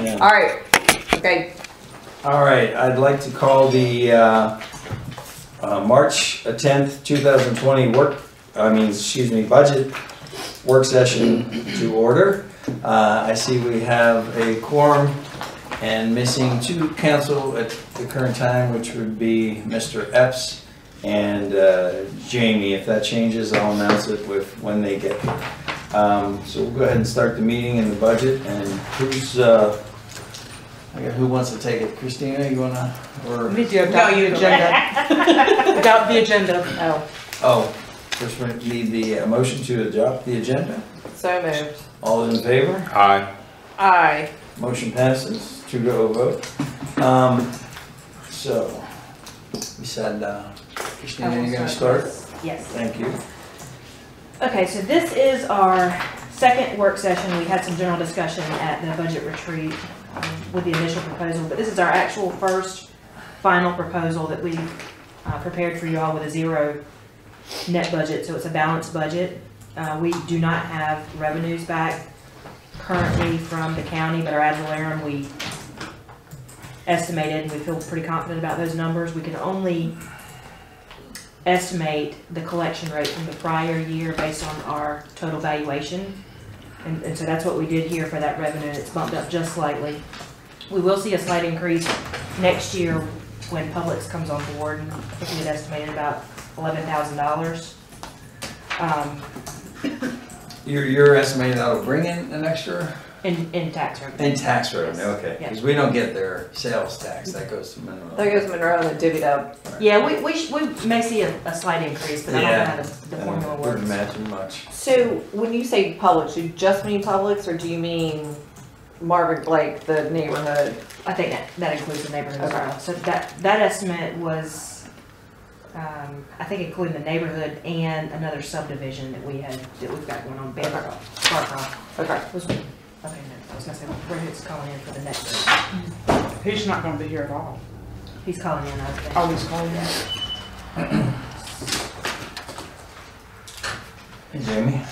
Yeah. All right. Okay. All right, I'd like to call the March 10th, 2020 budget work session to order. I see we have a quorum and missing two council at the current time, which would be Mr. Epps and Jamie. If that changes, I'll announce it with when they get here. So we'll go ahead and start the meeting and the budget. And who wants to take it? Christina, you wanna? Or We need to adopt the agenda. Adopt the agenda. oh, first we need the motion to adopt the agenda. So moved. All those in favor? Aye. Aye. Motion passes. 2-0 vote. So we said, Christina, you're gonna start. Yes. Thank you. Okay, so this is our second work session. We had some general discussion at the budget retreat with the initial proposal, but this is our actual first final proposal that we've prepared for you all with a zero net budget, so it's a balanced budget. We do not have revenues back currently from the county, but our ad valorem we estimated, and we feel pretty confident about those numbers. We can only estimate the collection rate from the prior year based on our total valuation. And so that's what we did here for that revenue. It's bumped up just slightly. We will see a slight increase next year when Publix comes on board. And I think we had estimated about $11,000. You're estimating that'll bring in an extra? In tax revenue. In tax revenue, okay. Yeah. Because we don't get their sales tax. That goes to Monroe. That goes Monroe and then divvied up. Right. Yeah, we may see a slight increase, but I don't know how the formula Wouldn't works. imagine much. So when you say Publix, do you just mean Publix or do you mean Marvin, like the neighborhood? I think that includes the neighborhood as Okay. well. So that estimate was, I think including the neighborhood and another subdivision that we've got going on, Barcroft. Okay. Okay, no, I was gonna say, Brandon's calling in for the next one. He's not going to be here at all. He's calling in, I think. Oh, he's calling in. Hey, Jamie.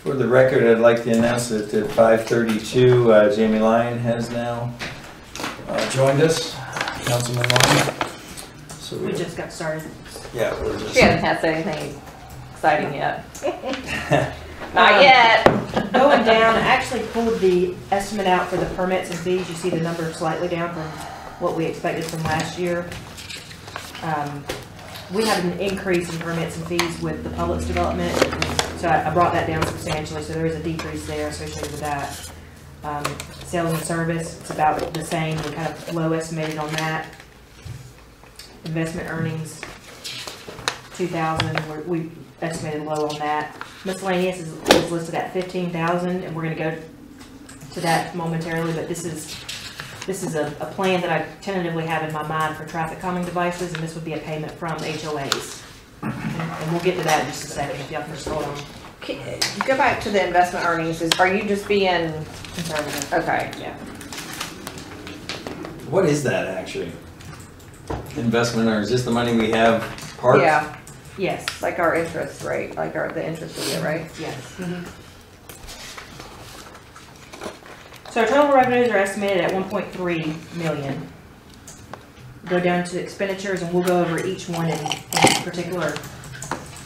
For the record, I'd like to announce that at 5:32, Jamie Lyon has now joined us, Councilman Lyon. So We just got started. yeah, we're just. She hasn't had to say anything exciting yet. Not yet. Going down, I actually pulled the estimate out for the permits and fees. You see the number slightly down from what we expected from last year. We had an increase in permits and fees with the Publix development, so I brought that down substantially, so there is a decrease there associated with that. Sales and service, it's about the same. We kind of low estimated on that. Investment earnings, 2,000, we estimated low on that. Miscellaneous is listed at 15,000, and we're going to go to that momentarily. But this is a plan that I tentatively have in my mind for traffic calming devices, and this would be a payment from HOAs. And we'll get to that in just a second if y'all can just hold on. Go back to the investment earnings. Are you just being Conservative. okay? Yeah. What is that actually? Investment, or is this the money we have parked? Yeah, Yes. like our interest rate, like the interest we get, right? Yes. So our total revenues are estimated at 1.3 million. Go down to expenditures, and we'll go over each one in particular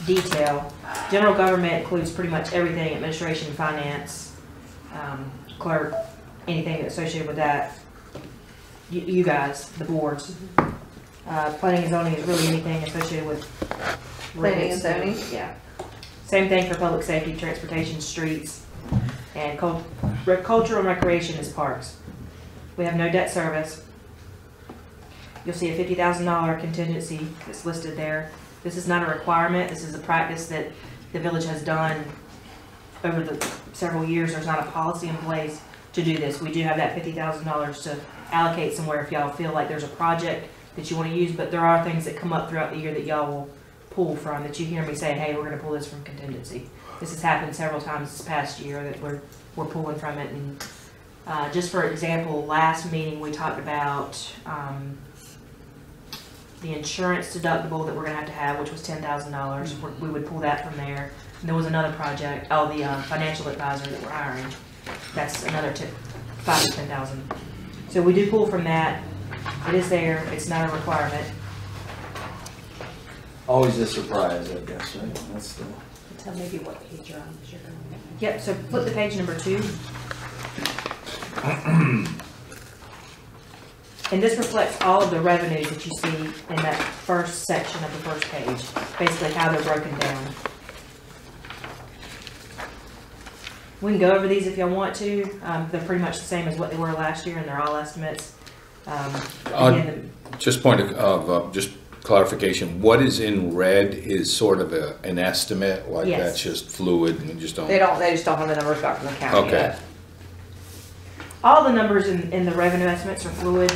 detail. General government includes pretty much everything: administration, finance, clerk, anything associated with that. You guys, the boards. Planning and zoning is really anything associated with Planning and zoning? Yeah. Same thing for public safety, transportation, streets, and cultural and recreation is parks. We have no debt service. You'll see a $50,000 contingency that's listed there. This is not a requirement. This is a practice that the village has done over the several years. There's not a policy in place to do this. We do have that $50,000 to allocate somewhere if y'all feel like there's a project that you want to use, but there are things that come up throughout the year that y'all will pull from, that you hear me saying, hey, we're going to pull this from contingency. This has happened several times this past year that we're pulling from it. And just for example, last meeting we talked about the insurance deductible that we're going to have, which was $10,000. We would pull that from there. And there was another project, the financial advisor that we're hiring. That's another 5 to 10,000. So we do pull from that. It is there. It's not a requirement. Always a surprise, I guess, right? That's the. Tell maybe what page you're on. Yep, so flip to page number 2. And this reflects all of the revenues that you see in that first section of the first page, basically how they're broken down. We can go over these if y'all want to. They're pretty much the same as what they were last year, and they're all estimates. Again, Just point of just clarification, what is in red is sort of an estimate, like Yes. that's just fluid and we just don't. They just don't have the numbers back from the county Okay. yet. all the numbers in the revenue estimates are fluid.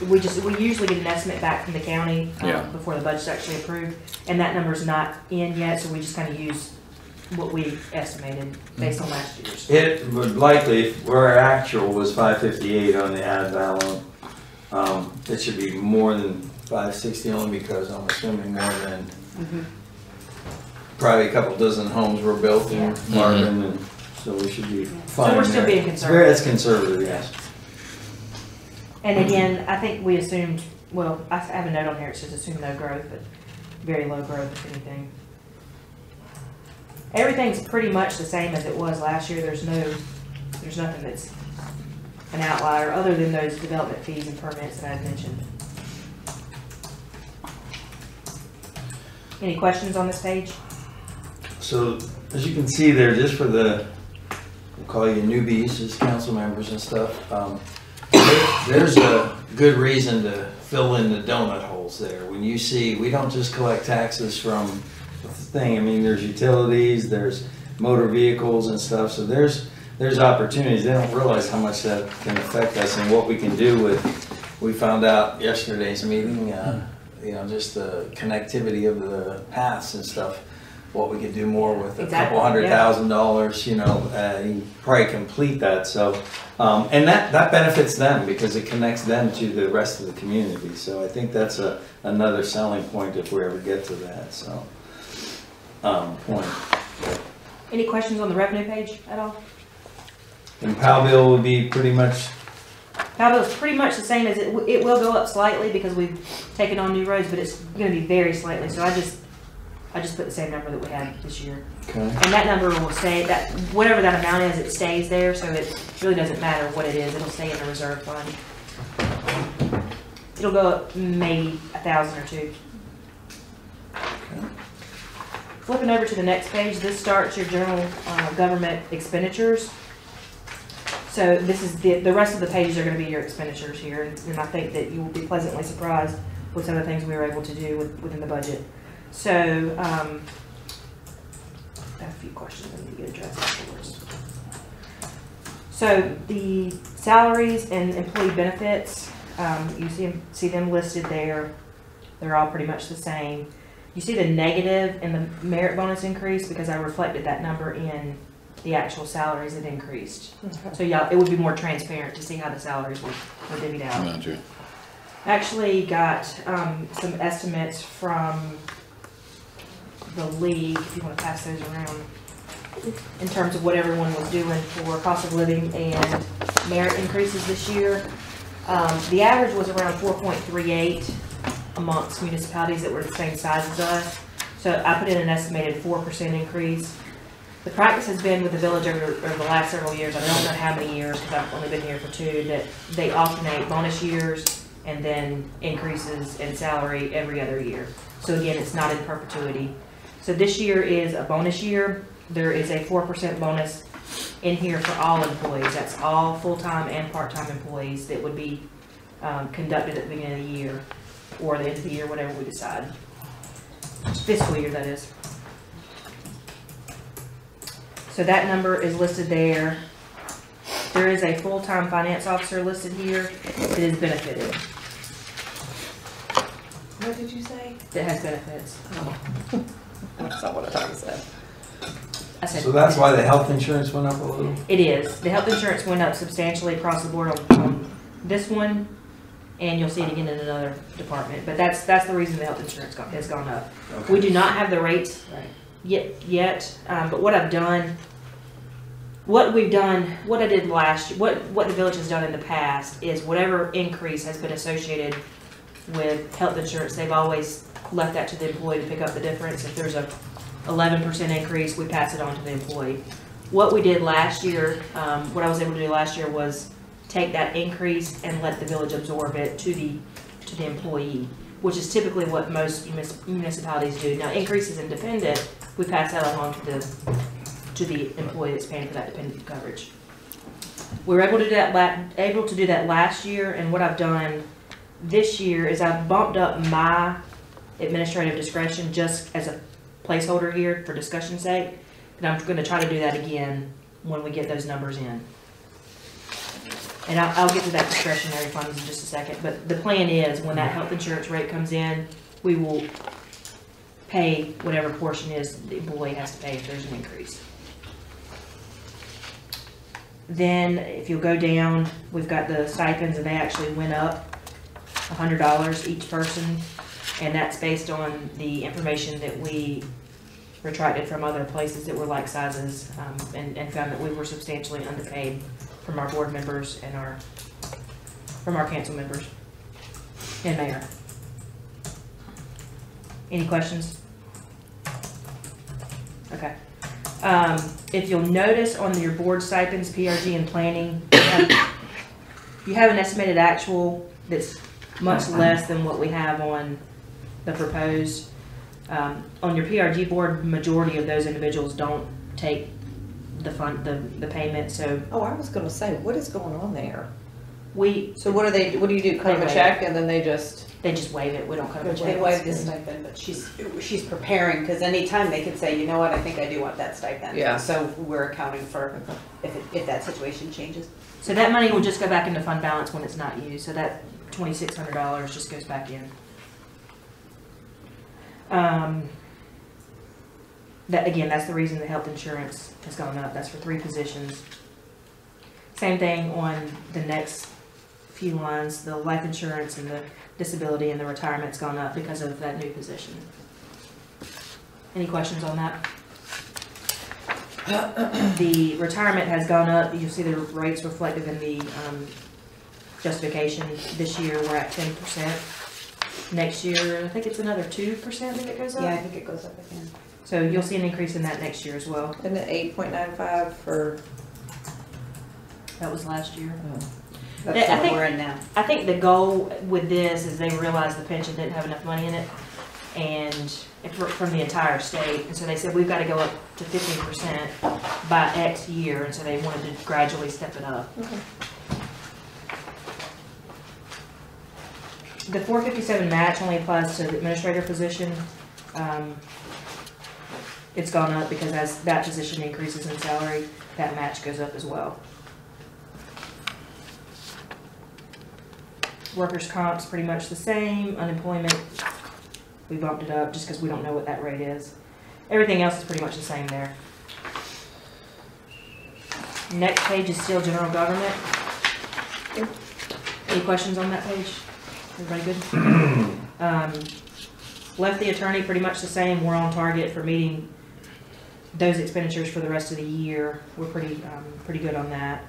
We usually get an estimate back from the county Yeah. before the budget's actually approved, and that number's not in yet, so we just kind of use what we estimated based on last year's. It would likely, if our actual was 558 on the ad valorem, it should be more than 560 only because I'm assuming more than probably a couple dozen homes were built in Marvin, and so we should be fine. So we're still there. being conservative. That's conservative, yes. And again, I think we assumed, well, I have a note on here, it says assume no growth, but very low growth if anything. Everything's pretty much the same as it was last year. There's nothing that's an outlier other than those development fees and permits that I've mentioned. Any questions on this page? So, as you can see there, just for the, we'll call you newbies as council members and stuff, there's a good reason to fill in the donut holes there. When you see, we don't just collect taxes from the thing, I mean, there's utilities, there's motor vehicles and stuff, so there's opportunities. They don't realize how much that can affect us and what we can do with, we found out yesterday's meeting, you know, just the connectivity of the paths and stuff, what we could do more with a couple $100,000, you know, you probably complete that, so, and that benefits them because it connects them to the rest of the community, so I think that's another selling point if we ever get to that, so, point. Any questions on the revenue page at all? And Powell bill will be pretty much, Powell is pretty much the same as it will go up slightly because we've taken on new roads, but it's going to be very slightly, so I just put the same number that we had this year. okay, And that number will stay, that whatever that amount is, it stays there, so it really doesn't matter what it is, it'll stay in the reserve fund. It'll go up maybe 1,000 or 2. okay. Flipping over to the next page, this starts your general government expenditures. So this is the rest of the pages are going to be your expenditures here, and I think that you will be pleasantly surprised with some of the things we were able to do within the budget. So, I have a few questions I need to get addressed afterwards. So the salaries and employee benefits, you see them listed there. They're all pretty much the same. You see the negative in the merit bonus increase because I reflected that number in the actual salaries that increased. So yeah, it would be more transparent to see how the salaries were divvied out. Gotcha. Actually got some estimates from the league, if you want to pass those around, in terms of what everyone was doing for cost of living and merit increases this year. The average was around 4.38 amongst municipalities that were the same size as us. So I put in an estimated 4% increase. The practice has been with the village over the last several years, I don't know how many years because I've only been here for 2, that they alternate bonus years and then increases in salary every other year. So again, it's not in perpetuity. So this year is a bonus year. There is a 4% bonus in here for all employees. That's all full-time and part-time employees that would be conducted at the beginning of the year or the end of the year, whatever we decide. Fiscal year, that is. So that number is listed there. There is a full-time finance officer listed here that is benefited. What did you say? That has benefits. Oh. That's not what I thought you said. I said So that's why the health insurance went up a little? it is. The health insurance went up substantially across the board on this one, and you'll see it again in another department. But that's the reason the health insurance has gone up. Okay. We do not have the rates yet, but what I've done what we've done, what I did what the village has done in the past is whatever increase has been associated with health insurance, they've always left that to the employee to pick up the difference. If there's a 11% increase, we pass it on to the employee. What we did last year, what I was able to do last year was take that increase and let the village absorb it to the employee, which is typically what most municipalities do. Now, increase is independent, we pass that along to the employee that's paying for that dependent coverage. We were able to do that last year, and what I've done this year is I've bumped up my administrative discretion just as a placeholder here for discussion's sake, and I'm going to try to do that again when we get those numbers in. And I'll get to that discretionary funds in just a second, but the plan is when that health insurance rate comes in, we will pay whatever portion is the employee has to pay if there's an increase. Then if you'll go down, we've got the stipends, and they actually went up $100 each person, and that's based on the information that we retracted from other places that were like sizes, and found that we were substantially underpaid from our board members and from our council members and mayor. Any questions? Okay. If you'll notice on your board stipends, PRG and planning, you have an estimated actual that's much less than what we have on the proposed. On your PRG board, majority of those individuals don't take the payment, so. Oh, I was gonna say, what is going on there? So what do you do, cut them a check and then they just waive it, we don't cut them a check. They waive the stipend, but she's preparing, because anytime they could say, you know what, I think I do want that stipend. Yeah. So we're accounting for if that situation changes. So that money will just go back into fund balance when it's not used, so that $2,600 just goes back in. That's the reason the health insurance has gone up. That's for 3 positions. Same thing on the next few lines. The life insurance and the disability and the retirement's gone up because of that new position. Any questions on that? The retirement has gone up. You'll see the rates reflected in the justification. This year we're at 10%. Next year, I think it's another 2% that it goes up. Yeah, I think it goes up again. So you'll see an increase in that next year as well. and the 8.95 for? That was last year. That's I what think- we're in now. I think the goal with this is they realized the pension didn't have enough money in it, and from the entire state, and so they said we've got to go up to 15% by X year, and so they wanted to gradually step it up. Okay. The 457 match only applies to the administrator position. It's gone up because as that position increases in salary, that match goes up as well. Workers' comp's pretty much the same. Unemployment, we bumped it up just because we don't know what that rate is. Everything else is pretty much the same there. Next page is still general government. Any questions on that page? Everybody good? Left the attorney pretty much the same. We're on target for meeting those expenditures for the rest of the year. We're pretty good on that.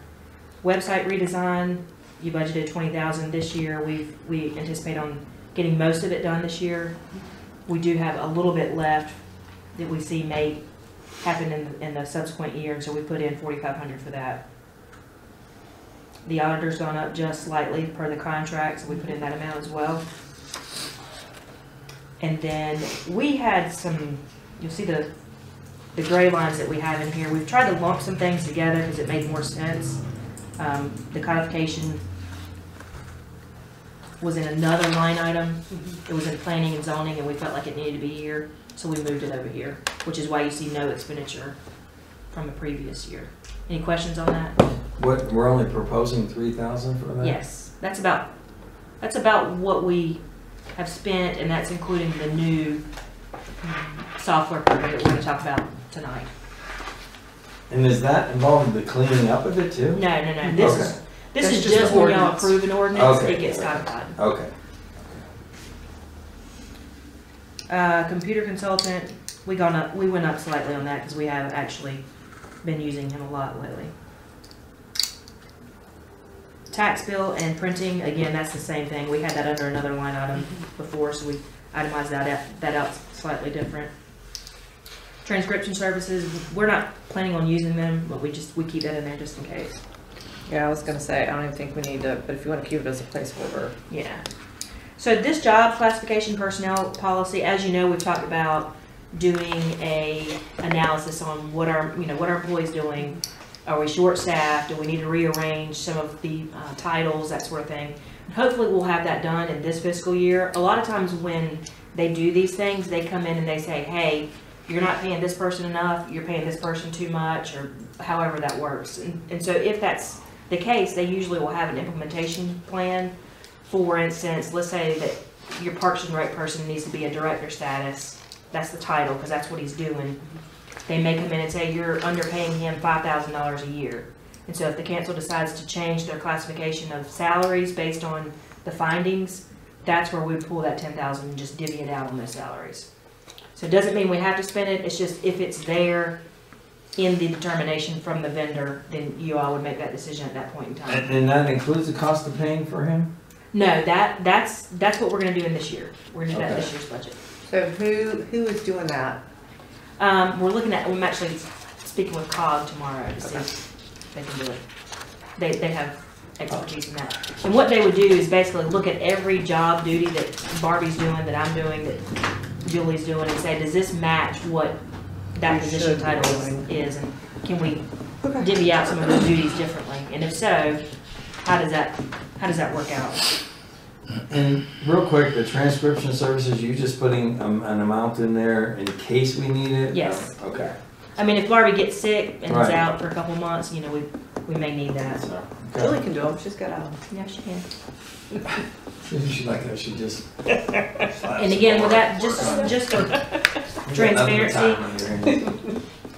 Website redesign, you budgeted $20,000 this year. We anticipate on getting most of it done this year. We do have a little bit left that we see may happen in the subsequent year, and so we put in $4,500 for that. The auditor's gone up just slightly per the contract, so we put in that amount as well. And then we had some, you'll see the gray lines that we have in here. We've tried to lump some things together because it made more sense. The codification was in another line item. It was in planning and zoning, and we felt like it needed to be here, so we moved it over here, which is why you see no expenditure from the previous year. Any questions on that? What, we're only proposing 3,000 for that? Yes, that's about what we have spent, and that's including the new software program that we're going to talk about tonight. And is that involved in the cleaning up of it too? No. This Okay. is just just the when y'all ordinance. approve an ordinance, Okay. it gets codified. Okay. Computer consultant, we went up slightly on that because we have actually been using him a lot lately. Tax bill and printing, again, that's the same thing. We had that under another line item before, so we itemized that out slightly different. Transcription services, we're not planning on using them, but we keep that in there just in case. Yeah, I was gonna say, I don't even think we need to, but if you wanna keep it as a placeholder. Yeah. So this job classification personnel policy, as you know, we've talked about doing a analysis on what our employees doing. Are we short-staffed? Do we need to rearrange some of the titles, that sort of thing? And hopefully we'll have that done in this fiscal year. A lot of times when they do these things, they come in and they say, hey, you're not paying this person enough, you're paying this person too much, or however that works. And so if that's the case, they usually will have an implementation plan. For instance, let's say that your Parks and Rec person needs to be a director status. That's the title, because that's what he's doing. They may come in and say, you're underpaying him $5,000 a year. And so if the council decides to change their classification of salaries based on the findings, that's where we pull that $10,000 and just divvy it out on those salaries. So it doesn't mean we have to spend it, it's just if it's there in the determination from the vendor, then you all would make that decision at that point in time. And that includes the cost of paying for him? No, that's what we're gonna do in this year. We're gonna do that in Okay. this year's budget. So who is doing that? I'm actually speaking with COG tomorrow to see if they can do it. They have expertise in that. And what they would do is basically look at every job duty that Barbie's doing, that I'm doing, that Julie's doing, and say, does this match what that We position should be title doing. is, and can we divvy out some of those duties differently? And if so, how does that work out? And real quick, the transcription services, you just putting an amount in there in case we need it? Yes. Okay. I mean, if Barbie gets sick and is Right. out for a couple months, we may need that. So, Julie okay. can do them, she's got them. Yeah, she can. She like that, she just. And again, with that, just for transparency,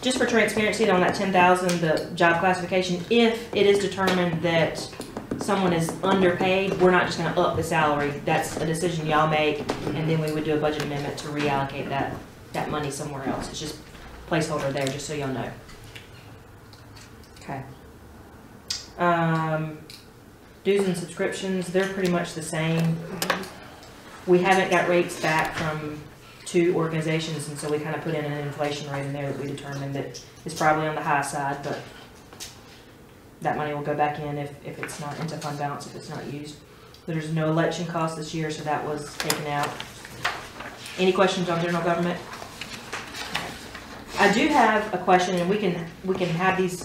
just for transparency on that 10,000, the job classification, if it is determined that someone is underpaid, we're not just gonna up the salary. That's a decision y'all make, and then we would do a budget amendment to reallocate that money somewhere else. It's just placeholder there, just so y'all know. Okay. Dues and subscriptions, they're pretty much the same. We haven't got rates back from 2 organizations, and so we kind of put in an inflation rate in there that we determined that is probably on the high side, but that money will go back in if it's not into fund balance, if it's not used. There's no election cost this year, so that was taken out. Any questions on general government? I do have a question, and we can have these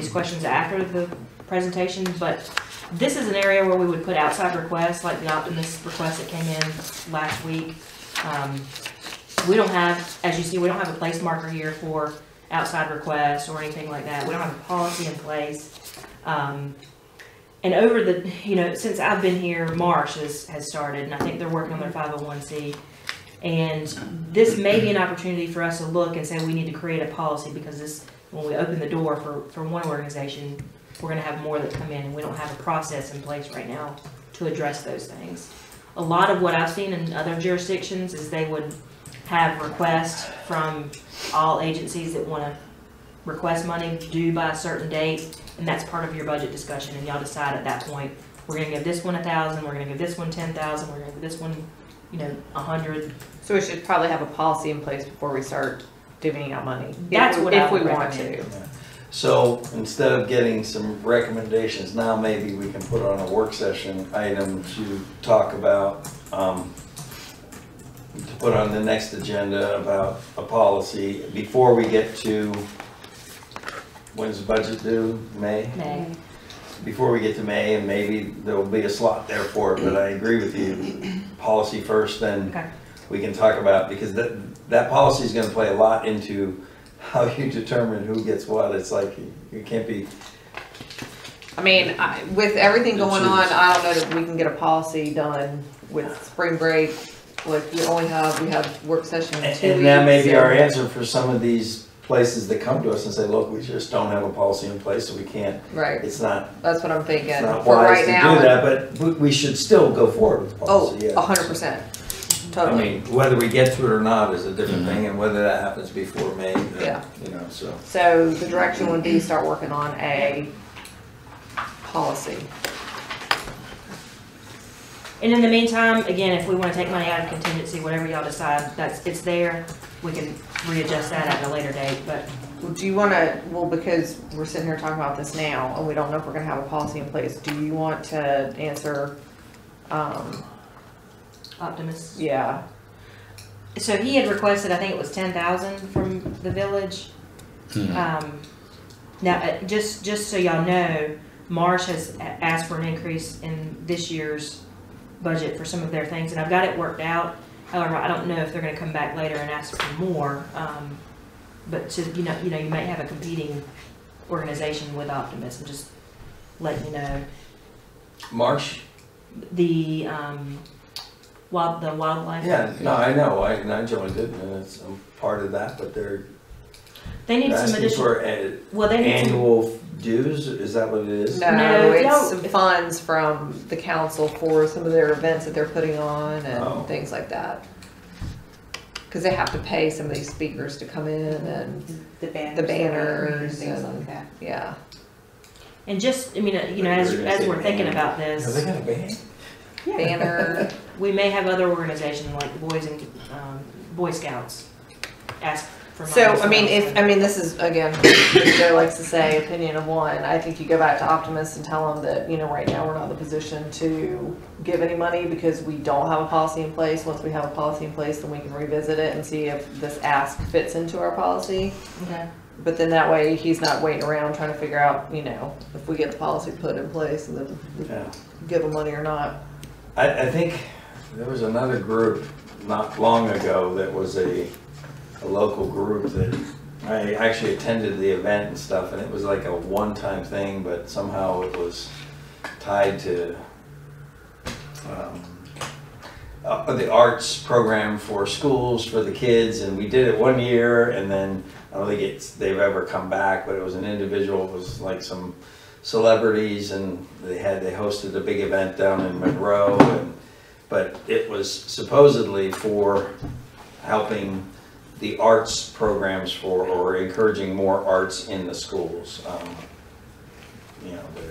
questions after the presentation, but this is an area where we would put outside requests, like the Optimist request that came in last week. We don't have, as you see, we don't have a place marker here for outside requests or anything like that. We don't have a policy in place. And over the, since I've been here, Marsh has started, and I think they're working on their 501c. And this may be an opportunity for us to look and say we need to create a policy, because this, when we open the door for one organization, we're gonna have more that come in, and we don't have a process in place right now to address those things. A lot of what I've seen in other jurisdictions is they would have requests from all agencies that wanna request money due by a certain date, and that's part of your budget discussion, and y'all decide at that point, we're gonna give this one 1,000, we're gonna give this one 10,000, we're gonna give this one 100. So we should probably have a policy in place before we start divvying out money. That's what I if we would want recommend. to. So instead of getting some recommendations, now maybe we can put on a work session item to talk about, to put on the next agenda about a policy before we get to, when's the budget due? May? May. Before we get to May, and maybe there'll be a slot there for it, but I agree with you. Policy first, then Okay. we can talk about, because that policy is gonna play a lot into how you determine who gets what. It's like, you can't be, I mean, with everything going on, Choose. I don't know that we can get a policy done with spring break. Like, we have work session in 2 weeks. and that may be our and- answer for some of these places that come to us and say, look, we just don't have a policy in place, so we can't, Right, it's not, that's what I'm thinking. it's not For wise right to now. do that, but we should still go forward with the Oh, policy, yeah. 100%. Totally. mean, whether we get to it or not is a different thing, and whether that happens before May, then, Yeah. you know, so. So the direction would be start working on a policy. And in the meantime, again, if we wanna take money out of contingency, whatever y'all decide, it's there. We can readjust that at a later date, but Do you wanna, well, because we're sitting here talking about this now, and we don't know if we're gonna have a policy in place, do you want to answer, Optimus. yeah, So he had requested, I think it was 10,000 from the village. Now, just so y'all know, Marsh has asked for an increase in this year's budget for some of their things, and I've got it worked out. However, I don't know if they're gonna come back later and ask for more. But to, you may have a competing organization with Optimus, and just letting you know. Marsh? The, wildlife. Yeah, no, I know, I joined it, and it's, I'm part of that, but they're They need some asking additional, for well, they need some, annual dues, is that what it is? no, No, it's no. some funds from the council for some of their events that they're putting on Oh. and things like that. Cause they have to pay some of these speakers to come in and, The banners. The banners and things and- like that. yeah. and just, I mean, as we're thinking about Have they this, got a band? Banner, we may have other organizations like the Boys and, Boy Scouts ask for money. so, I mean, this is, again, as Joe likes to say, opinion of one. I think you go back to Optimus and tell them that, right now we're not in the position to give any money because we don't have a policy in place. Once we have a policy in place, then we can revisit it and see if this ask fits into our policy. Okay. But then that way, he's not waiting around trying to figure out, if we get the policy put in place and then we Yeah. give them money or not. I think there was another group not long ago that was a local group that I actually attended the event and stuff, and it was like a one-time thing, but somehow it was tied to the arts program for schools for the kids, and we did it one year, and then I don't think they've ever come back, but it was an individual, it was like some celebrities, and they hosted a big event down in Monroe, but it was supposedly for helping the arts programs or encouraging more arts in the schools.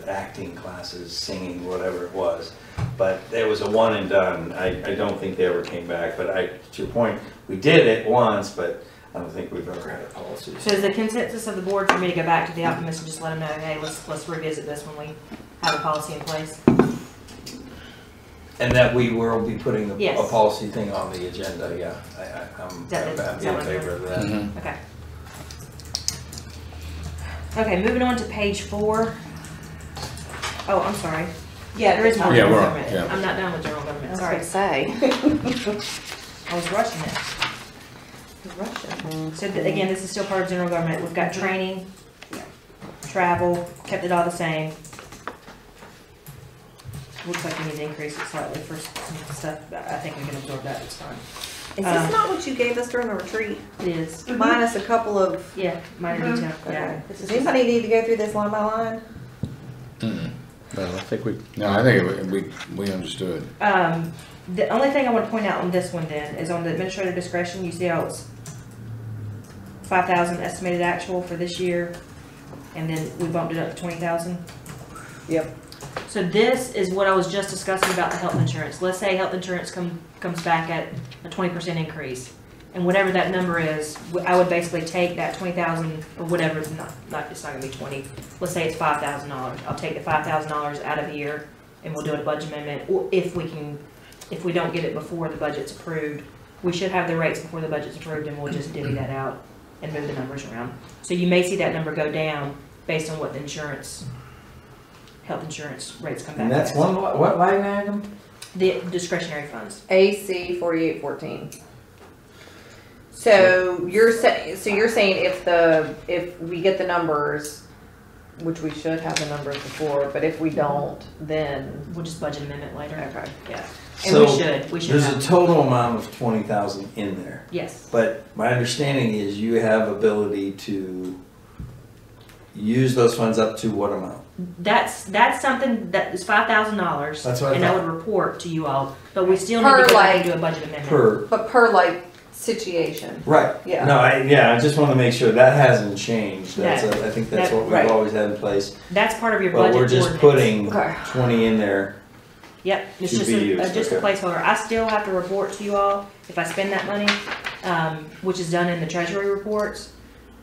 The acting classes, singing, whatever it was. But it was a one and done. I don't think they ever came back, but to your point, we did it once, but I don't think we've ever had a policy. So is the consensus of the board for me to go back to the Optimist and just let them know, hey, let's revisit this when we have a policy in place? And that we will be putting a Yes. policy thing on the agenda, yeah. I'm Is that in what favor of that. Okay. Okay, moving on to page 4. Oh, I'm sorry. Yeah, There is more Yeah, general we're- government. yeah. I'm not done with general government, sorry. Say. I was rushing it. Russian. So again, this is still part of general government. We've got training, travel, kept it all the same. Looks like we need to increase it slightly for some stuff, but I think we can absorb that, it's fine. Is this not what you gave us during the retreat? It is, Minus a couple of, yeah, minor detail, yeah. okay. Does anybody need to go through this line by line? Well, I think we understood. The only thing I want to point out on this one then is on the administrative discretion, you see how it's 5,000 estimated actual for this year, and then we bumped it up to 20,000. Yep. So this is what I was just discussing about the health insurance. Let's say health insurance comes back at a 20% increase, and whatever that number is, I would basically take that 20,000 or whatever. It's not gonna be 20. Let's say it's $5,000. I'll take the $5,000 out of here, and we'll do a budget amendment. Or if we don't get it before the budget's approved, we should have the rates before the budget's approved, and we'll just divvy that out and move the numbers around. So you may see that number go down based on what the health insurance rates come back. And that's as. what line item? The discretionary funds. AC 4814. So you're saying if we get the numbers, which we should have the numbers before, but if we don't, then We'll just budget amendment later. okay. Yeah. And So we should there's have. a total amount of 20,000 in there. Yes. But my understanding is you have ability to use those funds up to what amount? That's something that is $5,000. That's what I and I thought. would report to you all, but we still Per, need to go back like, and do a budget amendment. But per like situation. Right. Yeah. No, I just want to make sure that hasn't changed. That's No. I think that's That- what we've right. always had in place. That's part of your But budget we're just ordinance. putting Okay. 20 in there. Yep, it's to just be a used, just a okay. placeholder. I still have to report to you all if I spend that money, which is done in the treasury reports.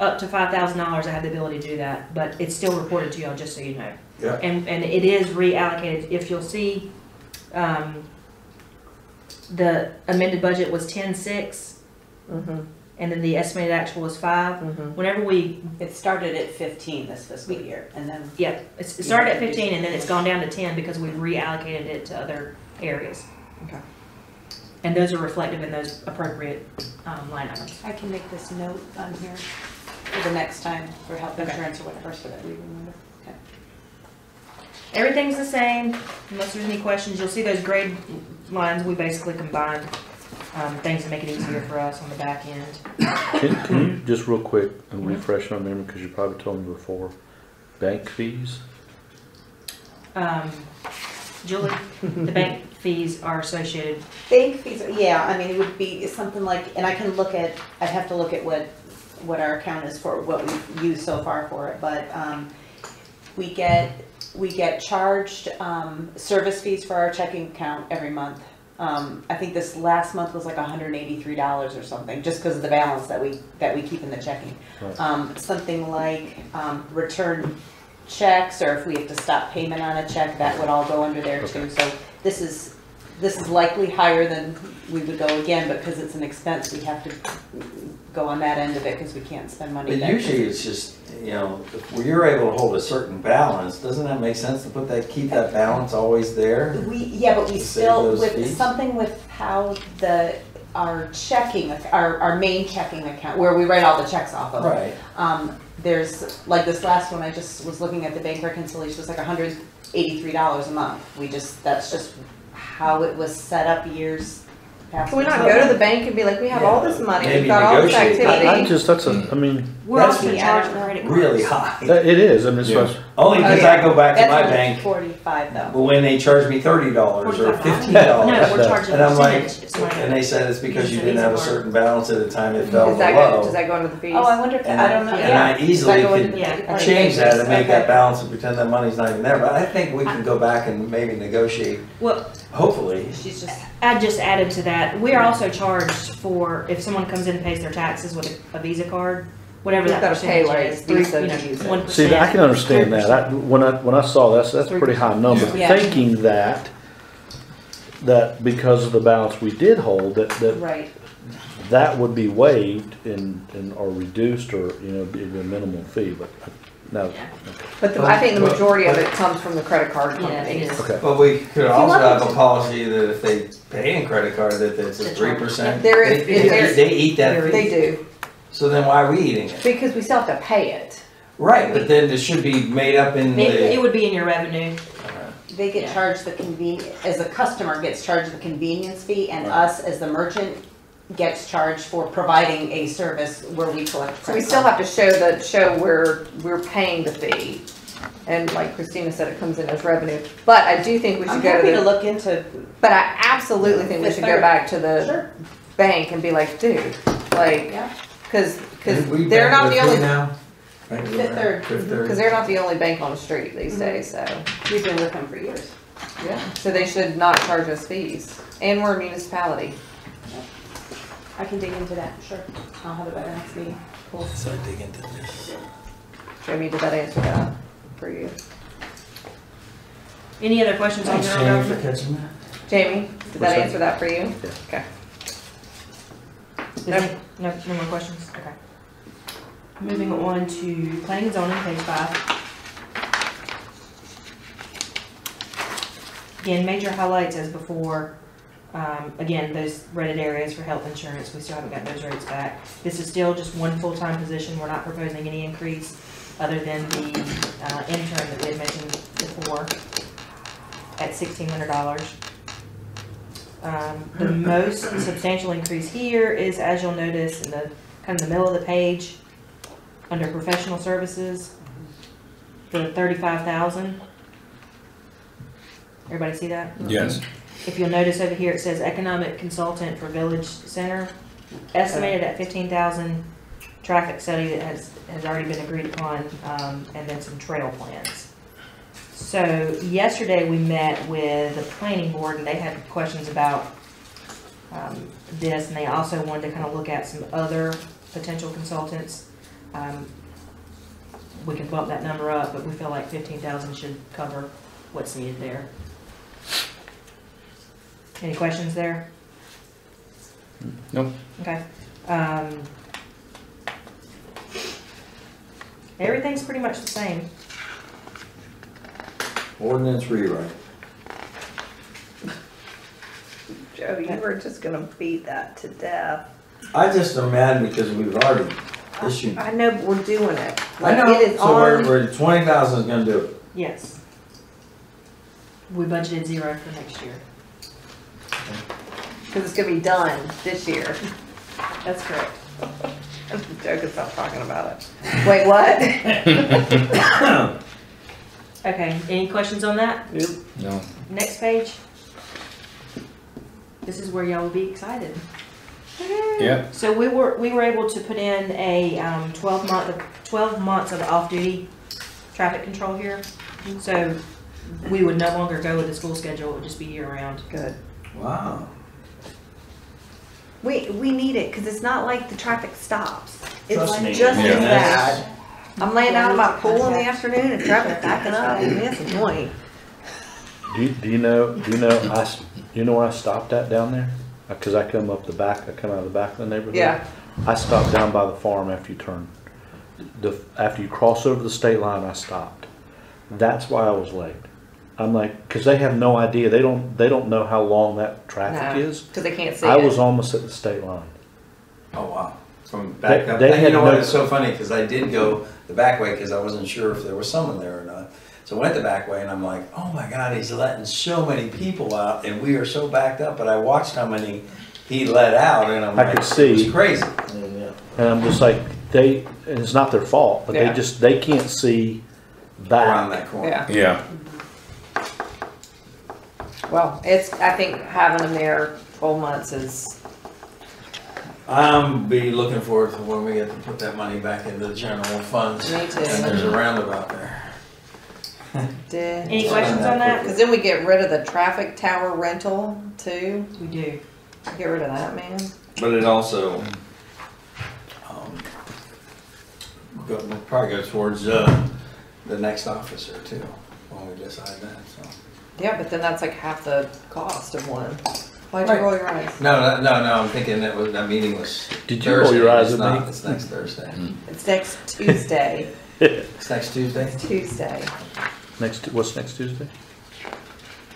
Up to $5,000, I have the ability to do that, but it's still reported to y'all, just so you know. Yeah. And it is reallocated. If you'll see, the amended budget was 10.6, Mm-hmm. and then the estimated actual was 5. Mm-hmm. Whenever we, It started at 15 this fiscal year, and then it started at 15, and then it's gone down to 10 because we've reallocated it to other areas. Okay. And those are reflective in those appropriate line items. I can make this note on here for the next time for health Okay. insurance or whatever, so that we remember. Okay. Everything's the same, unless there's any questions. You'll see those grade lines, we basically combined things to make it easier for us on the back end. Can you just real quick and refresh my memory, because you probably told me before, bank fees? Julie, the bank fees are associated, Bank fees, yeah, I mean, it would be something like, and I can look at, I'd have to look at what our account is for, what we've used so far for it, but, we get charged, service fees for our checking account every month. I think this last month was like $183 or something, just because of the balance that we keep in the checking. Right. Something like, return checks, or if we have to stop payment on a check, that would all go under there too. So this is likely higher than we would go again, but because it's an expense, we have to go on that end of it because we can't spend money. But there. usually it's just, if you're able to hold a certain balance, doesn't that make sense to keep that balance always there? But we To still, save those with fees? something with how our main checking account, where we write all the checks off of. Right. There's, like this last one, I just was looking at the bank reconciliation, it was like $183 a month. That's just how it was set up years past. Can we not go to the bank and be like, we have all this money, Maybe we've got all this negotiate. activity? we're That's also charged for credit cards. Really high. It is, I mean, it's Yeah. what- Only because Oh, yeah. I go back to That's my only bank, 45 but though. when they charge me $30 or $45. $15. No, we're charging And a I'm like, percentage. If somebody- and they said it's because you Use the didn't have a Visa card. certain balance at the time it fell Does that below. go into the fees? Oh, I wonder if, I don't know, And yeah. I Does that easily go into could the Yeah. bank change that and make that Okay. balance and pretend that money's not even there, but I think we can go back and maybe negotiate, Well, hopefully. She's just, I just added to that, we are also charged for, if someone comes in and pays their taxes with a Visa card, whatever We've that gotta pay, percentage like, is, Visa you to know, use it. 1%. See, I can understand that. When I saw that's a pretty high number. Yeah. Thinking that because of the balance we did hold, right. that would be waived or reduced, or, be a minimum fee, but no. But I think the majority of it comes from the credit card Yeah, it companies. is. Okay. But we could also want have them a to. policy that if they pay in credit card, that it's a They 3%. There is- They eat that They fee. do, So then why are we eating it? because we still have to pay it. Right, but then it should be made up in It the. would be in your revenue. They get Yeah. charged as a customer gets charged the convenience fee, and Right. us as the merchant gets charged for providing a service where we collect. So we credit still card. have to show where we're paying the fee. And like Christina said, it comes in as revenue. But I do think we I'm should go happy to to look into, but I absolutely think we The should go third. back to the sure, bank and be like, dude, like, yeah. cause We they're bank not with the who only, now? Bank with Fifth Third. Fifth Third. cause they're not the only bank on the street these Mhm. days, so. We've been with them for years. Yeah. So they should not charge us fees. And we're a municipality. I can dig into that, sure. I'll have it by the next meeting. Cool. So dig into this. Jamie, did that answer that for you? Any other questions on Thanks, general Jamie, for government? catching that. Jamie, did What's that that? answer that for you? Yeah. Okay. No more questions? Okay. Moving on to planning and zoning, page 5. Again, major highlights as before. Again, those rated areas for health insurance, we still haven't got those rates back. This is still just one full-time position. We're not proposing any increase other than the intern that we had mentioned before at $1,600. The most substantial increase here is, as you'll notice, in the kind of the middle of the page, under professional services. for 35,000. Everybody see that? Yes. If you'll notice over here, it says economic consultant for village center, estimated at 15,000. Traffic study that has already been agreed upon, and then some trail plans. So yesterday we met with the planning board and they had questions about this, and they also wanted to kind of look at some other potential consultants. We can bump that number up, but we feel like 15,000 should cover what's needed there. Any questions there? Nope. Okay. Everything's pretty much the same. Ordinance rewrite. Joe, you were just gonna beat that to death. I just am mad because we've already issued. I know, but we're doing it. I know, It is so on. we're 20,000 is gonna do it. Yes. We budgeted 0 for next year. Cause it's gonna be done this year. That's correct. Joe can stop talking about it. Wait, what? Okay, any questions on that? No. Next page. This is where y'all will be excited. Yeah. So we were able to put in a 12 months of off-duty traffic control here. So we would no longer go with the school schedule, it would just be year-round. Good. Wow. We need it, cause it's not like the traffic stops. It's Trust like me, just yeah. as bad. I'm laying out in my pool in the afternoon and traffic backing up, and it's annoying. Do you know where I stopped at down there? Cause I come out of the back of the neighborhood. Yeah. I stopped down by the farm after you turn. After you cross over the state line, I stopped. That's why I was late. I'm like, cause they have no idea. They don't know how long that traffic No, is. cause they can't see I it. was almost at the state line. Oh, wow. From back up. They And you had know what, no- it's so funny, because I did go the back way, because I wasn't sure if there was someone there or not. So I went the back way, and I'm like, oh my God, he's letting so many people out, and we are so backed up, but I watched how many he let out, and I'm I like, could see. it was crazy. And I'm just like, and it's not their fault, but Yeah. they can't see Around back. that corner. Yeah. Yeah. Well, I think having them there 12 months is, I'm be looking forward to when we get to put that money back into the general funds. Me too. And there's a roundabout there. Any questions on that? cause then we get rid of the traffic tower rental too. We do. Get rid of that, man. But it also, probably go towards, the next officer too, when we decide that, so. Yeah, but then that's like half the cost of one. Why'd you Right. roll your eyes? No, I'm thinking that meeting was Did you roll your eyes Thursday. at It's me? not, it's next Thursday. It's next Tuesday. It's next Tuesday? Tuesday. What's next Tuesday?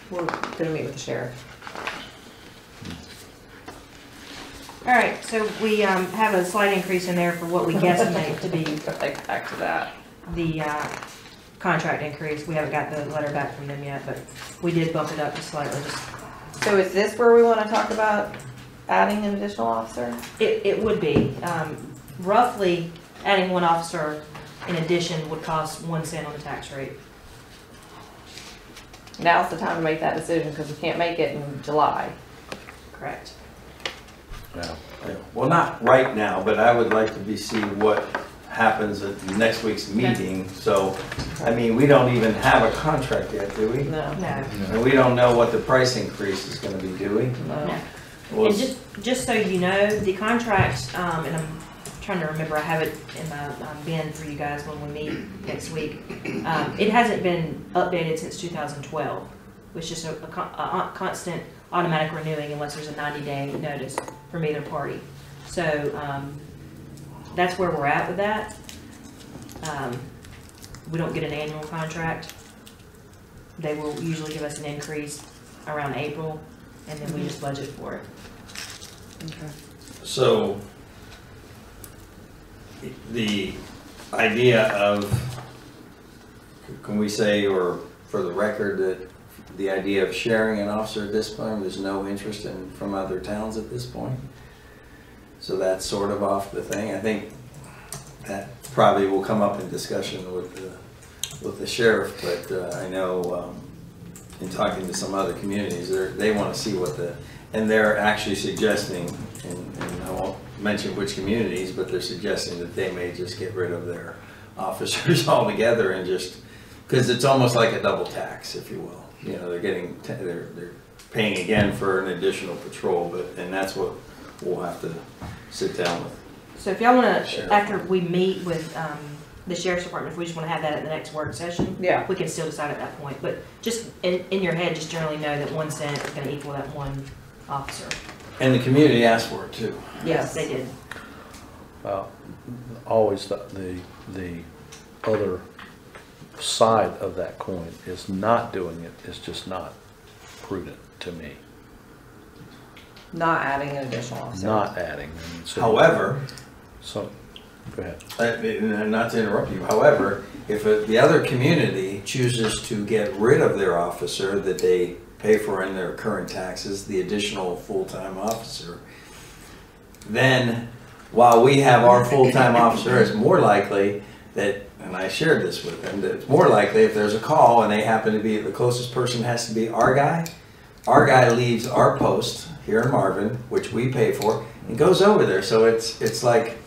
We're gonna meet with the sheriff. All right, so we have a slight increase in there for what we guesstimate to be Like back to that. the contract increase. We haven't got the letter back from them yet, but we did bump it up just slightly. So is this where we wanna talk about adding an additional officer? It would be. Roughly, adding one officer in addition would cost 1 cent on the tax rate. Now's the time to make that decision, because we can't make it in July. Correct. Yeah. Well, not right now, but I would like to see what happens at next week's meeting. So, I mean, we don't even have a contract yet, do we? No. No. And we don't know what the price increase is gonna be, do we? No. No. Well, And just so you know, the contract, and I'm trying to remember, I have it in my bin for you guys when we meet next week. It hasn't been updated since 2012. It's just a constant automatic renewing unless there's a 90-day notice from either party. So that's where we're at with that. We don't get an annual contract. They will usually give us an increase around April, and then we just budget for it. Okay. So, the idea of, can we say, or for the record, that the idea of sharing an officer discipline, there's no interest in from other towns at this point? So that's sort of off the thing. I think that probably will come up in discussion with with the sheriff, but I know in talking to some other communities, they want to see what and they're actually suggesting, and I won't mention which communities, but they're suggesting that they may just get rid of their officers altogether and just, because it's almost like a double tax, if you will. You know, they're paying again for an additional patrol, and that's what we'll have to sit down with. So if y'all wanna, Sheriff. after we meet with, the sheriff's department, if we just wanna have that at the next work session, Yeah. we can still decide at that point, but just in your head, just generally know that 1 cent is gonna equal that one officer. And the community asked for it too. Yes, they did. Always the other side of that coin is not doing it is just not prudent to me. Not adding an additional officer. Not adding. I mean, so- However, So, go ahead. and not to interrupt you, however, if the other community chooses to get rid of their officer that they pay for in their current taxes, the additional full-time officer, then while we have our full-time officer, it's more likely that, and I shared this with them, that it's more likely if there's a call and they happen to be, the closest person has to be our guy leaves our post here in Marvin, which we pay for, and goes over there. So it's like,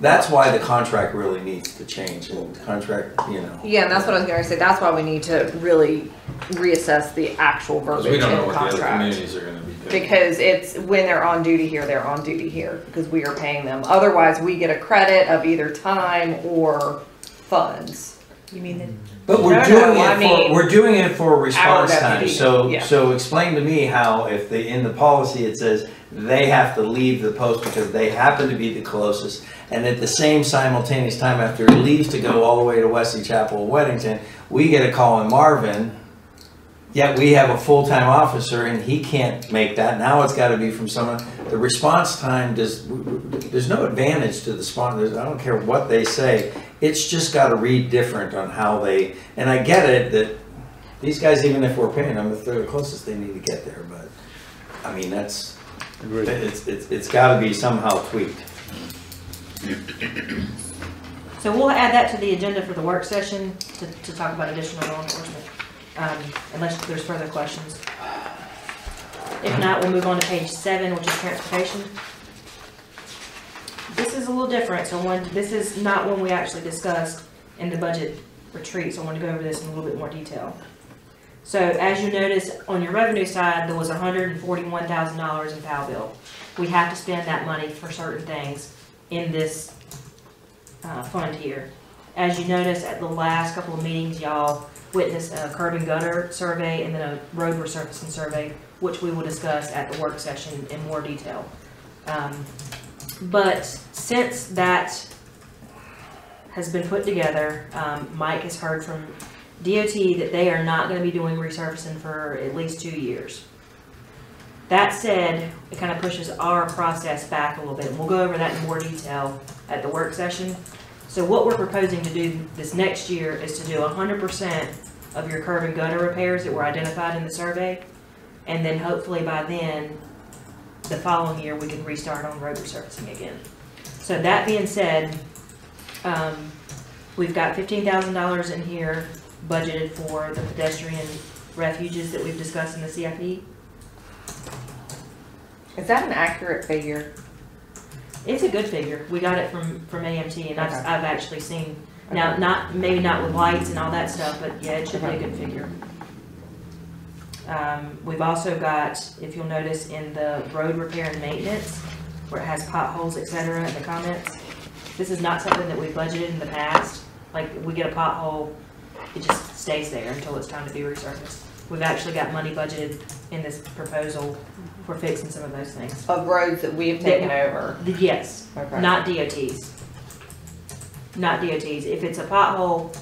that's why the contract really needs to change, and the contract, you know. Yeah, and that's what I was going to say. That's why we need to really reassess the actual Because verbiage we in don't know the what the other contract. communities are gonna be doing. Because it's when they're on duty here, they're on duty here because we are paying them. Otherwise, we get a credit of either time or funds. You mean the But we're No, doing no, I it mean, we're doing it for response our time. deputy, So yeah. so explain to me how if in the policy it says they have to leave the post because they happen to be the closest, and at the same simultaneous time after he leaves to go all the way to Wesley Chapel, Weddington, we get a call in Marvin. Yet we have a full-time officer and he can't make that. Now it's got to be from someone. The response time there's no advantage to the sponsors. I don't care what they say. It's just got to read different on how they, and I get it that these guys, even if we're paying them, if they're the closest, they need to get there. But I mean, Agreed. it's got to be somehow tweaked. So we'll add that to the agenda for the work session to talk about additional law enforcement, unless there's further questions. If not, we'll move on to page 7, which is transportation. This is a little different, so this is not one we actually discussed in the budget retreat, so I want to go over this in a little bit more detail. So as you notice, on your revenue side, there was $141,000 in POW bill. We have to spend that money for certain things in this fund here. As you notice, at the last couple of meetings, y'all witnessed a curb and gutter survey and then a road resurfacing survey, which we will discuss at the work session in more detail. But since that has been put together, Mike has heard from DOT that they are not going to be doing resurfacing for at least 2 years. That said, it kind of pushes our process back a little bit. We'll go over that in more detail at the work session. So what we're proposing to do this next year is to do 100% of your curb and gutter repairs that were identified in the survey. And then hopefully by then, the following year, we can restart on road resurfacing again. So that being said, we've got $15,000 in here budgeted for the pedestrian refuges that we've discussed in the CIP. Is that an accurate figure? It's a good figure. We got it from AMT, and Okay. I've actually seen, now, maybe not with lights and all that stuff, but yeah, it should be a good figure. We've also got, if you'll notice in the road repair and maintenance, where it has potholes, et cetera, in the comments, this is not something that we budgeted in the past. Like, we get a pothole, it just stays there until it's time to be resurfaced. We've actually got money budgeted in this proposal for fixing some of those things. Of roads that we have taken over? Yes, Okay. not DOTs. Not DOTs. If it's a pothole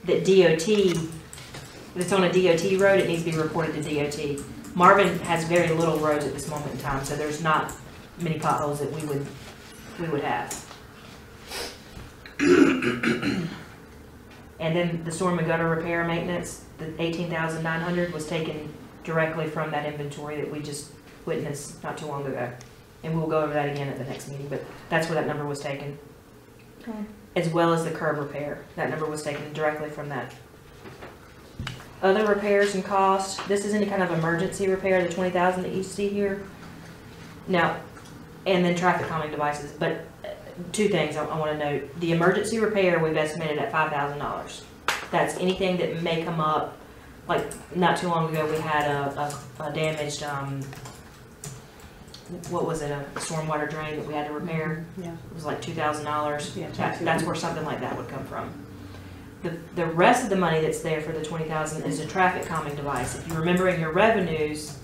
that if it's on a DOT road, it needs to be reported to DOT. Marvin has very little roads at this moment in time, so there's not many potholes that we would have. And then the storm and gutter repair maintenance, the $18,900 was taken directly from that inventory that we just witnessed not too long ago. And we'll go over that again at the next meeting, but that's where that number was taken. Okay. As well as the curb repair. That number was taken directly from that other repairs and costs, this is any kind of emergency repair, the 20,000 that you see here. Now, and then traffic calming devices, but two things I want to note. The emergency repair we've estimated at $5,000. That's anything that may come up, like not too long ago we had a damaged, what was it, a stormwater drain that we had to repair. Yeah. It was like $2,000. Yeah, That's where something like that would come from. The rest of the money that's there for the 20,000 is a traffic calming device. If you remember in your revenues,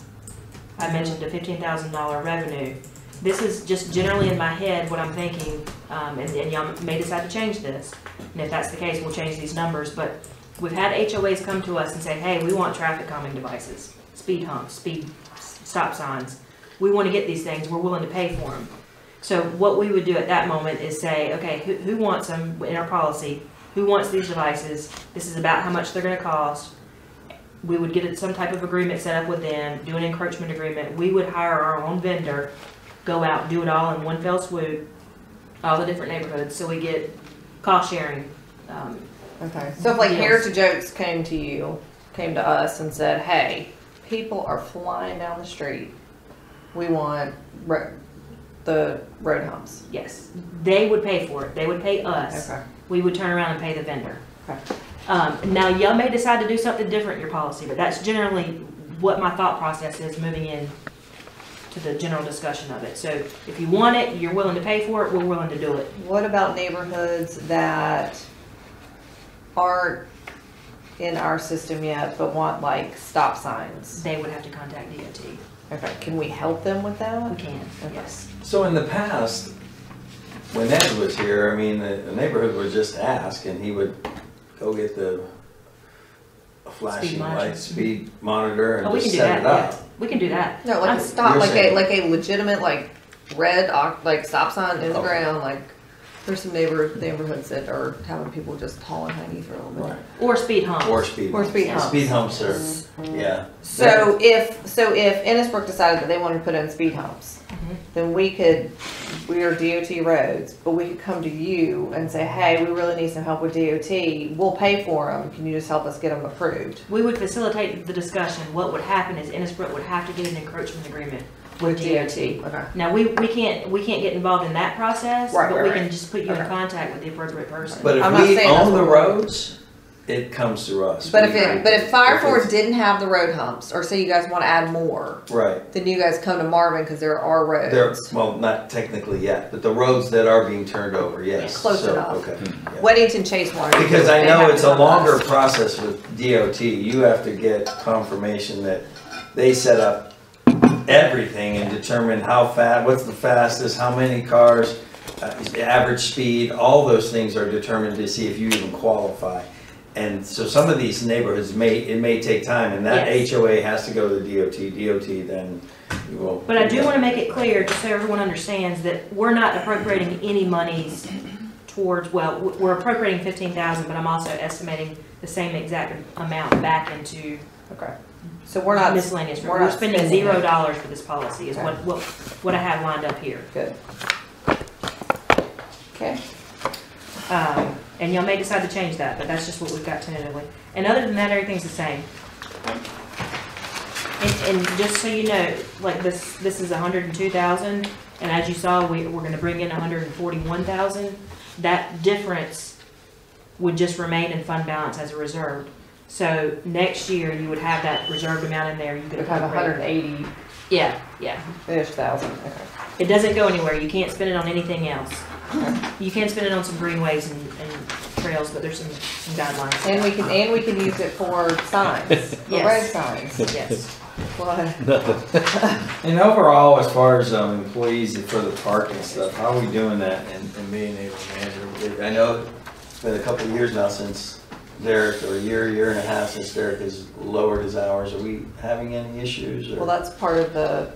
I mentioned a $15,000 revenue. This is just generally in my head what I'm thinking, and y'all may decide to change this. And if that's the case, we'll change these numbers. But we've had HOAs come to us and say, hey, we want traffic calming devices, speed humps, speed stop signs. We want to get these things. We're willing to pay for them. So what we would do at that moment is say, okay, who wants them in our policy? Who wants these devices? This is about how much they're going to cost. We would get some type of agreement set up with them, do an encroachment agreement. We would hire our own vendor, go out, do it all in one fell swoop, all the different neighborhoods, so we get cost sharing. Okay, so if like Yes. Heritage Oaks came to us and said, hey, people are flying down the street. We want the road humps. Yes, they would pay for it. They would pay us. Okay. We would turn around and pay the vendor. Okay. Now, y'all may decide to do something different in your policy, but that's generally what my thought process is moving in to the general discussion of it. So if you want it, you're willing to pay for it, we're willing to do it. What about neighborhoods that aren't in our system yet, but want like stop signs? They would have to contact DOT. Okay, can we help them with that? We can, Okay. yes. So in the past, when Ed was here, I mean, the neighborhood would just ask and he would go get the flashing monitor. light, speed monitor and Oh, we just can do set that, it yeah. up. We can do that. No, like I'm- a stop, You're like saying- a legitimate like red like stop sign in the Okay. ground. Like there's some neighborhoods that are having people just hauling honey for a little bit. Right. Or speed humps. Or speed Or humps. speed humps. Speed humps are, yeah. So if Innisbrook decided that they wanted to put in speed humps, Mhm. then we are DOT roads, but we could come to you and say, hey, we really need some help with DOT. We'll pay for them. Can you just help us get them approved? We would facilitate the discussion. What would happen is Innisbrook would have to get an encroachment agreement with DOT. Okay. Now, we can't get involved in that process, Right, but right, we right. can just put you in Okay. contact with the appropriate person. But if I'm not we saying that's own the what we're- roads, it comes through us. But We- if Fire if Force it's- didn't have the road humps, or say you guys want to add more, Right. then you guys come to Marvin because there are roads. There, well, not technically yet, but the roads that are being turned over, yes. Close So, enough. Okay. yeah. Weddington Chase wanted to do Because it. I They know have it's to a come to us. longer process with DOT. You have to get confirmation that they set up everything and determine how fast, what's the fastest, how many cars, the average speed, all those things are determined to see if you even qualify. And so some of these neighborhoods may take time, and that Yes. HOA has to go to the DOT. DOT then will. But I do want to make it clear, just so everyone understands, that we're not appropriating any monies towards, well, we're appropriating 15,000, but I'm also estimating the same exact amount back into Okay. So we're not miscellaneous. we're We're not spending spending it. $0 for this policy is Okay. what I have lined up here. Good. Okay. And y'all may decide to change that, but that's just what we've got tentatively. And other than that, everything's the same. And just so you know, like this is 102,000, and as you saw, we're gonna bring in 141,000. That difference would just remain in fund balance as a reserve. So next year, you would have that reserved amount in there. You could We have appropriate. 180-ish Yeah. thousand. Okay. It doesn't go anywhere. You can't spend it on anything else. You can spend it on some greenways and trails, but there's some guidelines. And we can use it for signs, for road Yes. signs. Yes. What? And overall, as far as employees for the park and stuff, how are we doing that and being able to manage it? I know it's been a couple of years now since Derek, or a year and a half since Derek has lowered his hours. Are we having any issues? Or? Well, that's part of the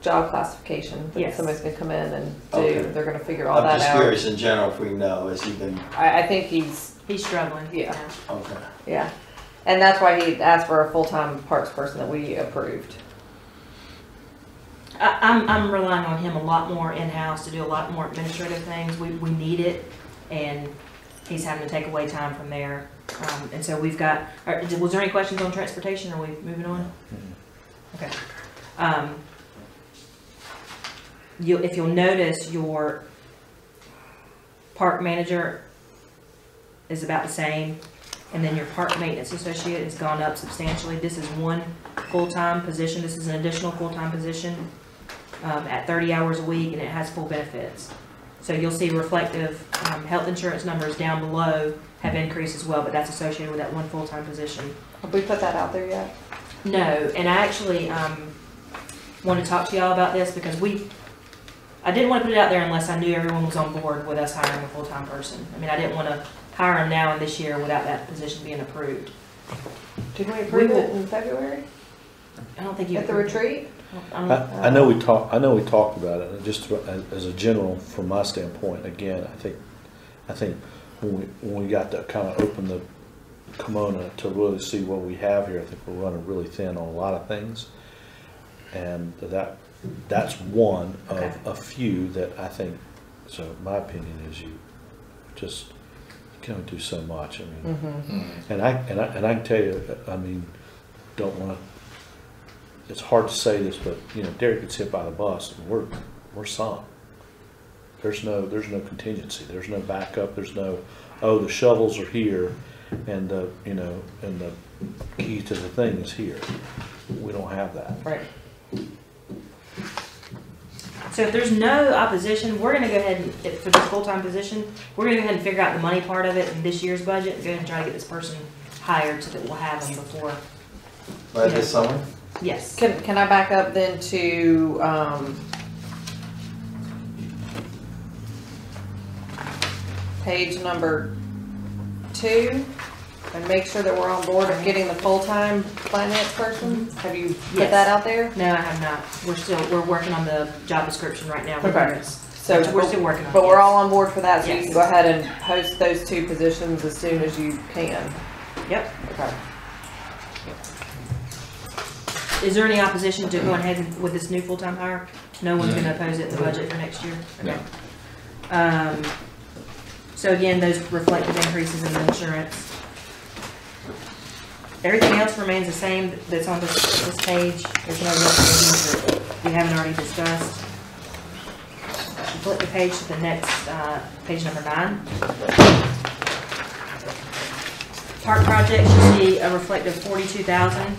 job classification that Yes. somebody's gonna come in and do. Okay. They're gonna figure all I'm that just out. curious in general if we know. Has he been, I think he's, He's struggling. Yeah. okay. yeah. And that's why he asked for a full-time parks person that we approved. I'm relying on him a lot more in-house to do a lot more administrative things. We need it, and he's having to take away time from there. And so we've got, was there any questions on transportation? Are we moving on? Okay. If you'll notice, your park manager is about the same, and then your park maintenance associate has gone up substantially. This is one full-time position. This is an additional full-time position at 30 hours a week, and it has full benefits. So you'll see reflective health insurance numbers down below have increased as well, but that's associated with that one full-time position. Have we put that out there yet? No, and I actually want to talk to y'all about this because I didn't want to put it out there unless I knew everyone was on board with us hiring a full-time person. I mean, I didn't want to hire him now and this year without that position being approved. Did we approve it in February? I don't think you At the retreat? I know we talked about it, and just as a general, from my standpoint, again, I think when we got to kind of open the kimono to really see what we have here, I think we're running really thin on a lot of things, and that's one of a few that I think. So my opinion is you can only do so much. I mean, and I can tell you, I mean, don't want to. It's hard to say this, but you know, Derek gets hit by the bus, and we're sunk. There's no contingency. There's no backup. There's no, oh, the shovels are here, and the key to the thing is here. We don't have that. Right. So if there's no opposition, we're going to go ahead and, for this full-time position, we're going to go ahead and figure out the money part of it in this year's budget and go ahead and try to get this person hired so that we'll have them before. By this summer? Yes. Can I back up then to, page number 2 and make sure that we're on board of getting the full-time finance person? Have you put Yes. that out there? No, I have not. We're working on the job description right now. Okay. So We're still working on it. But we're all on board for that, so you Yes. can go ahead and post those 2 positions as soon as you can. Yep. Okay. Is there any opposition to going ahead with this new full-time hire? No one's going to oppose it in the budget for next year? Okay. So again, those reflective increases in the insurance. Everything else remains the same that's on this page. There's no real changes that we haven't already discussed. Flip the page to the next, page number 9. Park projects, you see a reflective 42,000.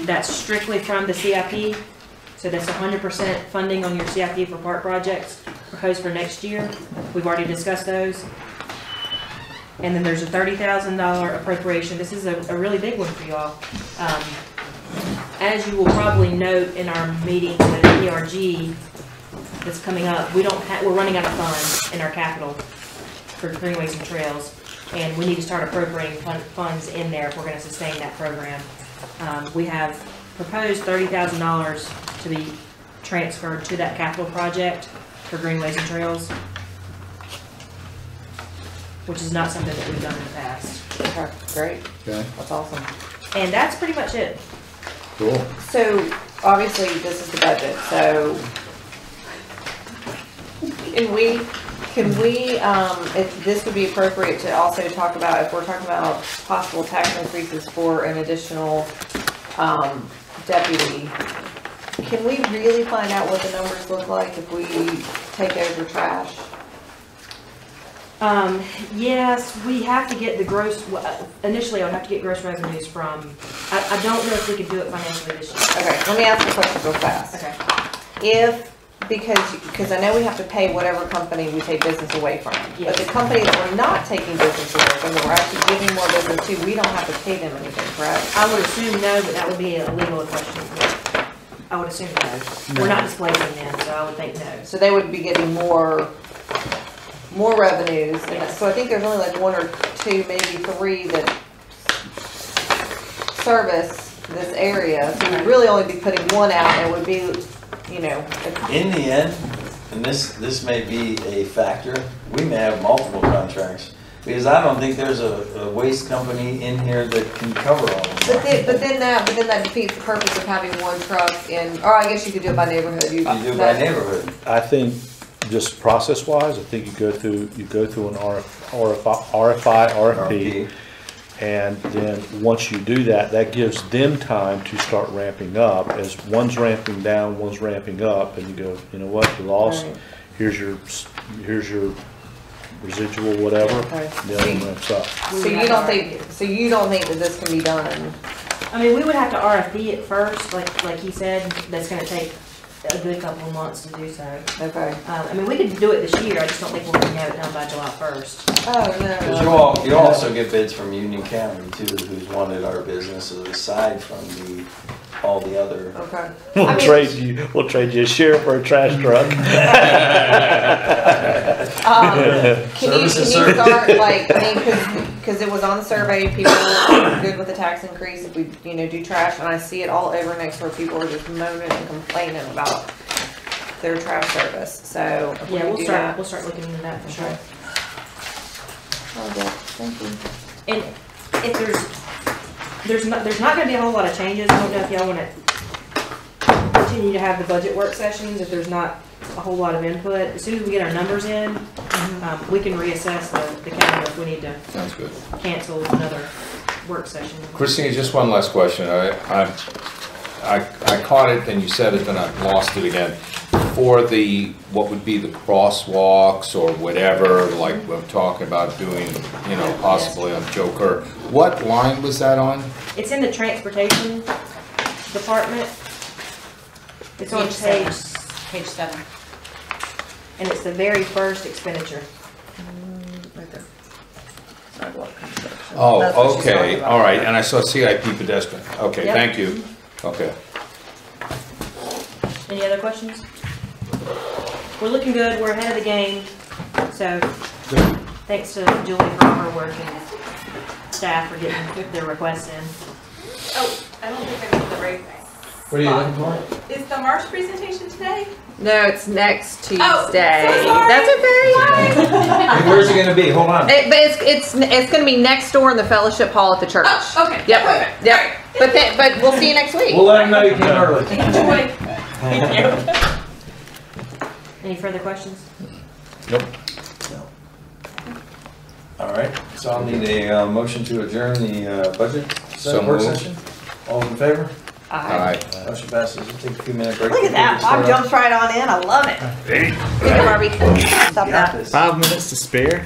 That's strictly from the CIP. So that's 100% funding on your CIP for park projects proposed for next year. We've already discussed those. And then there's a $30,000 appropriation. This is a really big one for y'all. As you will probably note in our meeting with PRG that's coming up, we're running out of funds in our capital for greenways and trails, and we need to start appropriating funds in there if we're going to sustain that program. We have proposed $30,000 to be transferred to that capital project for greenways and trails, which is not something that we've done in the past. Okay, great. Okay. That's awesome. And that's pretty much it. Cool. So, obviously, this is the budget, so can we, if this would be appropriate to also talk about, if we're talking about possible tax increases for an additional, deputy, can we really find out what the numbers look like if we take over trash? Yes, we have to get the gross, initially I would have to get gross revenues from, I don't know if we could do it financially this year. Okay, let me ask the question real fast. Okay. Because I know we have to pay whatever company we take business away from. Yes. But the company that we're not taking business away from, that we're actually giving more business to, we don't have to pay them anything, correct? I would assume no, but that would be a legal question. I would assume no. We're not displacing them, so I would think no. So they would be getting more revenues. And Yes. so I think there's only like 1 or 2, maybe 3 that service this area. So we'd really only be putting 1 out, and it would be, you know. In the end, and this may be a factor, we may have multiple contracts, because I don't think there's a waste company in here that can cover all of them. But then that defeats the purpose of having 1 truck in, or I guess you could do it by neighborhood. You do it by neighborhood. I think just process wise, I think you go through an RFP. And then once you do that, that gives them time to start ramping up. As one's ramping down, one's ramping up, and you go, you know what, you lost. Right. Here's your residual, whatever. Okay. The other one ramps up. So you don't think that this can be done? I mean, we would have to RFP it first, like he said, that's gonna take a good couple of months to do so. Okay. I mean, we could do it this year, I just don't think we're gonna have it done by July 1st. Oh, Because no. you also get bids from Union County too, who's wanted our businesses aside from all the other. Okay. We'll trade you a sheriff or a trash truck. Can you start, like, I mean, because it was on the survey, people are good with the tax increase if we, do trash, and I see it all over next door, people are just moaning and complaining about their trash service, so. if we Yeah, can do that. we'll start looking into that for sure. Oh, yeah, thank you. And if there's not gonna be a whole lot of changes, I don't know if y'all wanna continue to have the budget work sessions, if there's not a whole lot of input. As soon as we get our numbers in, we can reassess the calendar if we need to Sounds good. cancel another work session. Christine, just one last question. I caught it, and you said it, then I lost it again. For what would be the crosswalks or whatever, like we're talking about doing, possibly on Joker, what line was that on? It's in the transportation department. It's on Page 7. and it's the very first expenditure. Right there. Sidewalk construction. That's Oh, what she's talking okay, about. all right, and I saw CIP pedestrian. Okay, Yep. thank you. Okay. Any other questions? We're looking good, we're ahead of the game, so thanks to Julie for all her work and staff for getting their requests in. Oh, I don't think I did the right thing. What are you looking for? Is the March presentation today? No, it's next Tuesday. Oh, so sorry. That's okay. Hey, where's it gonna be? Hold on. But it's going to be next door in the fellowship hall at the church. Oh, okay. Yep. Perfect. Yep. All right. But we'll see you next week. We'll let them know you came early. Enjoy. Any further questions? Nope. All right, so I'll need a motion to adjourn the budget So work moved. session. All in favor? Aye. Motion passes. We'll take a few minute break. Look at that, Bob jumps right on in, I love it. Good, Barbie. Stop that. 5 minutes to spare.